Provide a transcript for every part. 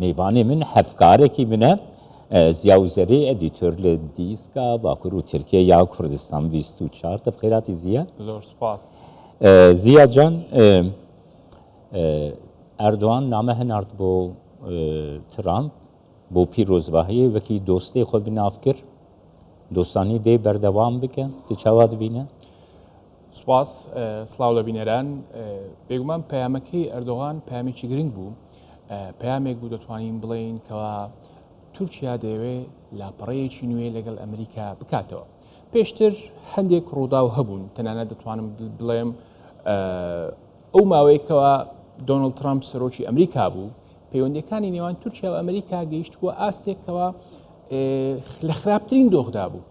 میوانی من هفکاره کی منه زیاوزری ادیتور لدیسکا باکر و ترکیه یا کردستان 24 تفخیراتی زیا زۆر سپاس زیا جان اردوان نامه هنارد بو ترامپ بو پیروزباهی وکی دوستی خود بناف کر دوستانی دی بردوام بکن تچاواد بینه سپاس سلااو لە بینەران بێگومان پەیامەکەی ئەردۆغان پامێکی گرنگ بوو پامێک بوو دەتوانین بڵێین کەوا تورکیا دەیەوێت لاپەڕەیەکی نوێ لەگەڵ ئەمریکا بکاتەوە پێشتر هەندێک ڕووداو هەبوون تەنانەت دەتوانم بڵێم ئەو ماوەیەکەوە دۆناڵد ترامپ سەرۆکی ئەمریکا بوو پەیوەندیەکانی نێوان تورکیا و ئەمریکا گەیشتووە ئاستێکەوە لە خراپترین دۆخدا بوو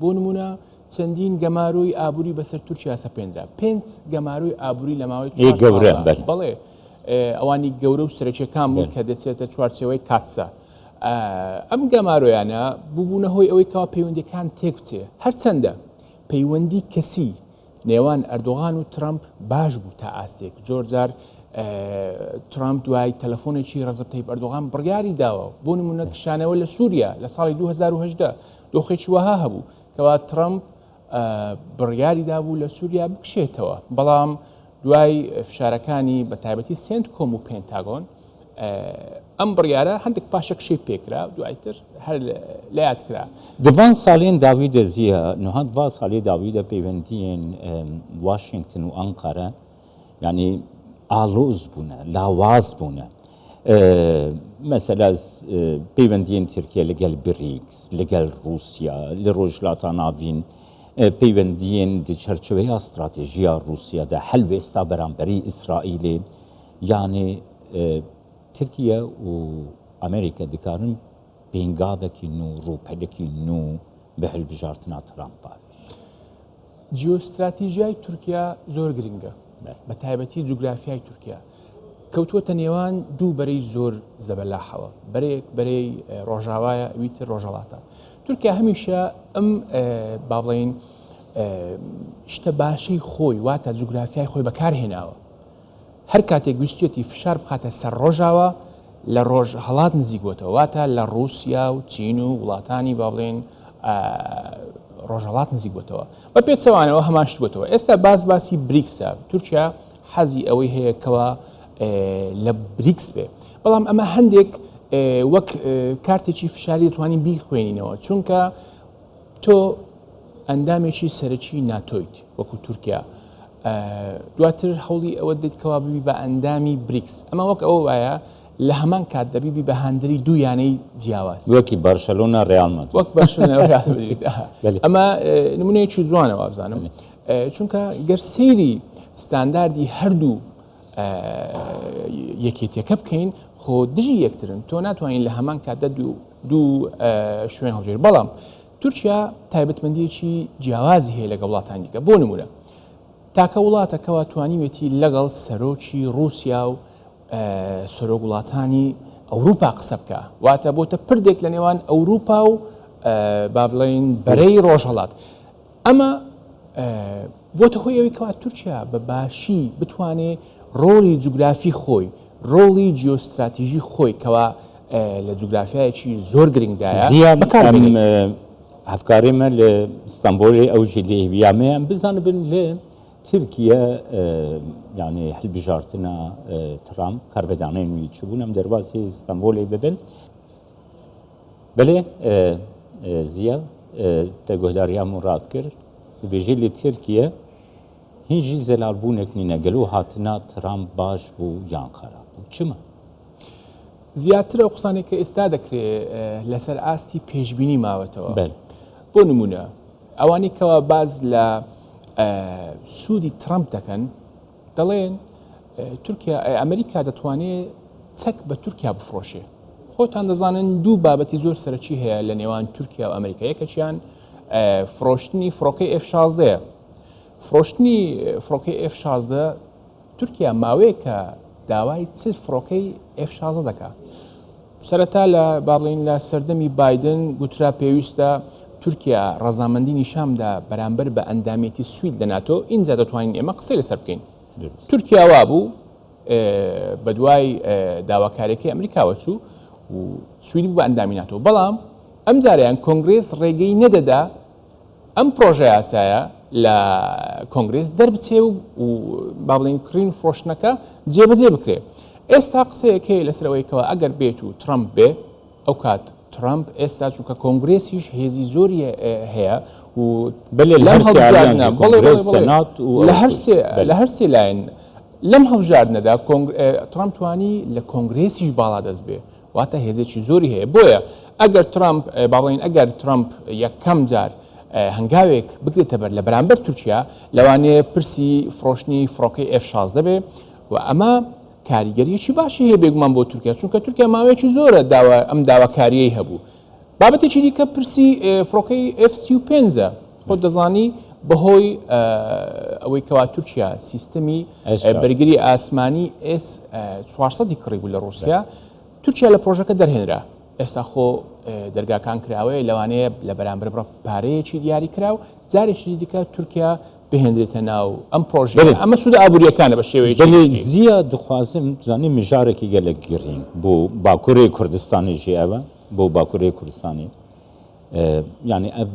بۆ نمونە چەندین گەماروی ئابووری بەسەر تورکیا سەپێنرا 5 گەماروی ئابووری لە ماوەی بەڵێ ئەوانی گەورە و سەرچەکان بوو کە دەچێتە چوارچەوەی کاتسە ئەم گەمارۆیانە بووبوونە هۆی ئەوەی کەوا پەیوەندیەکان تێک بچێ هەرچەندە پەیوەندی کەسی نێوان ئەردۆغان و ترامپ باش بوو تا ئاستێک زۆر جار ترامپ دوای تەلەفۆنێکی ڕەزب تەیب ئەردۆغان بڕیاری داوە بۆ نمونە کشانەوە لە سووریا لە ساڵی 2010 دۆخێکی وەها هەبوو کەوا ترامپ بڕیاری دابوو لە سووریا بکشێتەوە بەڵام دوای فشارەکانی بە تایبەتی سنت کۆم و پێنتاگۆن ئەم بڕیارە هەندێک پاشەکشی پێکرا دوایتر هەر لایات کرا دوان ساڵین داوی دەزیە نهات وا ساڵی داویدە پەیوەندیên واشنگتن و ئەنقەرە ینی ئالۆز بوونە لاواز بوونە مەسەلا پەیوەندیên ترکیە لەگەل بریکس لەگەل رووسیا لە ڕۆژهەڵاتە ناوین پەیوەندیên چەرچەوەی ئاستراتێژیە رووسیادا هەلوێستا بەرامبەری ئیسرائیلێ یانێ ترکیە و ئەمریکا دکارن پێنگاوێکی نو ڕووپەلێکی نو بە هەلبژارتنا ترامپ باوێش جیۆستراتیژیای تورکیا زۆر گرنگە بە تایبەتی جوگرافیای تورکیا کەوتووەتە نێوان دوو بەرەی زۆر زەبەلاحەوە بەرەیەک بەرەی ڕۆژاوایە ویتر ڕۆژەڵاتە تورکیا هەمیشە ئەم با بڵێن شتە باشەی خۆی واتە جوگرافیای خۆی بەکارهێناوە هەر کاتێک گوستێتی فشار بخاتە سەر ڕۆژاوە لە ڕۆژ هەڵات نزیک بووەتەوە واتە لە رووسیا و چین و وڵاتانی با بڵێن ڕۆژهڵات نزیک بووەتەوە بە پێچەوانەوە هەماشت بووەتەوە ئێستا باسی بریکسە تورکیا حەزی ئەوەی هەیەکەوە لە بریکس بێ بەڵام ئەمە هەندێک وەک کارتێکی فشاری دەتوانین بیخوێنینەوە چونکە تۆ ئەندامێکی سەرەکی ناتۆیت وەکو تورکیا دواتر هەوڵی ئەوە دێتکەوا ببی بە ئەندامی بریکس ئەمە وەک ئەوە وایە لە هەمان کات دەبیبی بە هەندری دوو یانەی جیاواز وەکی بارشەلۆنا ڕیالمەد وەک ئەمە نمونەیەکی جوانەوە بزانم چونکە گەر سەیری ستانداردی هەردوو یەکێتیەکە بکەین خۆ دژی یەکترن تۆ ناتوانین لە هەمان کاتدا دوو شوێن هەڵبژێر بەڵام تورکیا تایبەتمەندیەکی جیاوازی هەیە لەگە وڵاتانی دیکە بۆ نمونە تاکە وڵاتەکەەوە توانیوێتی لەگەڵ سەرۆکی رووسیا و سەرۆک وڵاتانی ئەوروپا قسە بکە واتە بۆتە پردێک لە نێوان ئەوروپا و با بڵێن بەرەی ڕۆژهەڵات ئەمە بۆتە هۆی ئەوەی کەوا تورکیا بە باشی بتوانێت ڕۆڵی جوگرافی خۆی ڕۆڵی جیۆستراتیژی خۆی کەوا لە جوگرافیایەکی زۆر گرنگدایە هەفکاریمە لە ئیستانبوڵی ئەوژی لێویامەیان بزانە بن لێ ترکیە یعنی هەلبژارتنە ترامپ کارڤدانەی نوێی چبوون ئەم دەرباسی ئیستانبوڵی ببن بەلێ زیە تە گۆداریان ڕات کرد دەبێژێ لێ ترکیە هیچی زەلالبوونێک نینە گەلو هاتنە ترامپ باش بوو یان خراپ بوو چمە زیاتر ئەو قسانێک کە ئێستا دەکرێت لەسەر ئاستی پێشبینی ماوەتەوە بۆ نمونە ئەوانی کەوا باز لە سوودی ترامپ دەکەن دەڵێن تورکیا ئەمریکا دەتوانێت چەک بە تورکیا بفرۆشێ خۆتان دەزانن دوو بابەتی زۆر سەرەکی هەیە لە نێوان تورکیا و ئەمریکا یەکەچیان فرۆشتنی فڕۆکەی F-16 فرۆشتنی فڕۆکەی F-16 تورکیا ماوەیەکە داوای چ فڕۆکەی F-16 دەکات سەرەتا لە باڵین لە سەردەمی بایدن گوترا پێویستە تورکیا ڕەزامەندی نیشامدا بەرامبەر بە ئەندامێتی سوید دەناتۆ اینجا دەتوانین ئێمە قسەی لەسەر بکەین تورکیا وا بوو بە دوای داواکاریەکەی ئەمریکاوە چوو و سوودی بوو بە ئەندامی ناتۆ بەڵام ئەم جاریان کۆنگرێس ڕێگەی نەدەدا ئەم پرۆژە یاسایە لە کۆنگرێس دەربچێ و با بڵێن کڕین فرۆشتنەکە جێبەجێ بکرێ ئێستا قسەیەکەی لەسەرەوەیکەوە ئەگەر بێت و ترامپ بێ ئەو کات ترامپ ئێستا چونکە کۆنگرێسیش هێزی زۆری هەیە و لە هەرسێ لایەن لەم هەڵبژاردنەدا ترامپ توانی لە کۆنگرێسیش باڵا دەست بێ واتە هێزێکی زۆری هەیە بۆیە ئەگەر ترامپ با بڵێن ئەگەر ترامپ یەکەم جار هەنگاوێک بگرێتە بەر لە بەرامبەر تورکیا لەوانەیە پرسی فرۆشتنی فڕۆکەی F-16 دەبێ و ئەمە کاریگەریەکی باشی هەیە بێگومان بۆ تورکیا چونکە تورکیا ماوەیەکی زۆرە ئەم داواکاریەی هەبوو بابەتێکی دیکە پرسی فڕۆکەی F-35 خۆت دەزانی بەهۆی ئەوەی کەوا تورکیا سیستەمی بەرگری ئاسمانی S-400 کڕی بوو لە ڕوسیا تورکیا لە پرۆژەکە دەرهێنرا ئێستا خۆ دەرگاکان کراوەیە لەوانەیە لە بەرامبەر پارەیەکی دیاری کراو جارێکی دیکە تورکیا بهێنرێتە ناو ئەم پرۆژە ئەمە سوودە ئابوووریەکانە بە شێوەیەکی زیاد دخوازم زانی مژارێکی گەلک گرین بۆ باکووری کوردستانیشی ئەوە بۆ باکووری کوردستانی یعنی ئەv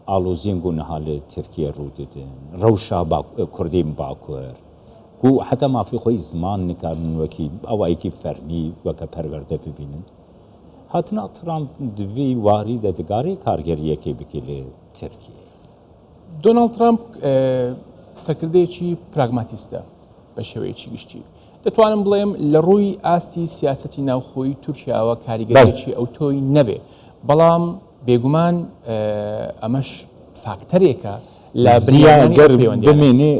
ئالۆزیێنگ و نەهالێ ترکیە ڕوو دێتن ڕەوشا کوردیم باکوور و حتا مافی خۆی زمان نکارن وەکی ئەوایەکی فەرمی وەکە پەروەردە ببینن هاتنا ترامپ دوی واری دەدگاری کارگەریەکەی بکە لێ ترکیە دۆناڵد ترامپ سەرکردەیەکی پراگماتیستە بە شێوەیەکی گشتی دەتوانم بڵێم لە ڕووی ئاستی سیاسەتی ناوخۆی تورکیاوە کاریگەریەکی ئەو تۆی نەبێ بەڵام بێگومان ئەمەش فاکتەرێکە لە بریاگەر بمێنێ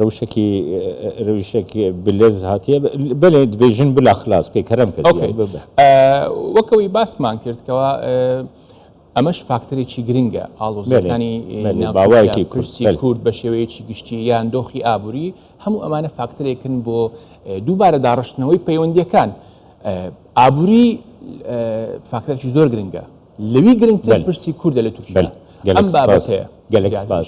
ڕەوشێکی بلێز هاتیە بەێ دبێژن بلا خلاص پێ کەرم کە وەکەوەی باسمان کردکەوە ئەمەش فاکتەرێکی گرنگە ئاڵۆزەکانی باوایکی کورسی کورد بە شێوەیەکی گشتی یان دۆخی ئابووری هەموو ئەمانە فاکتەرێکن بۆ دووبارە داڕشتنەوەی پەیوەندیەکان ئابووری فاکتەرێکی زۆر گرنگە لەوی گرنگتر پرسی کوردە لە تورکیا ئەم بابەتەیە گەلێک سپاس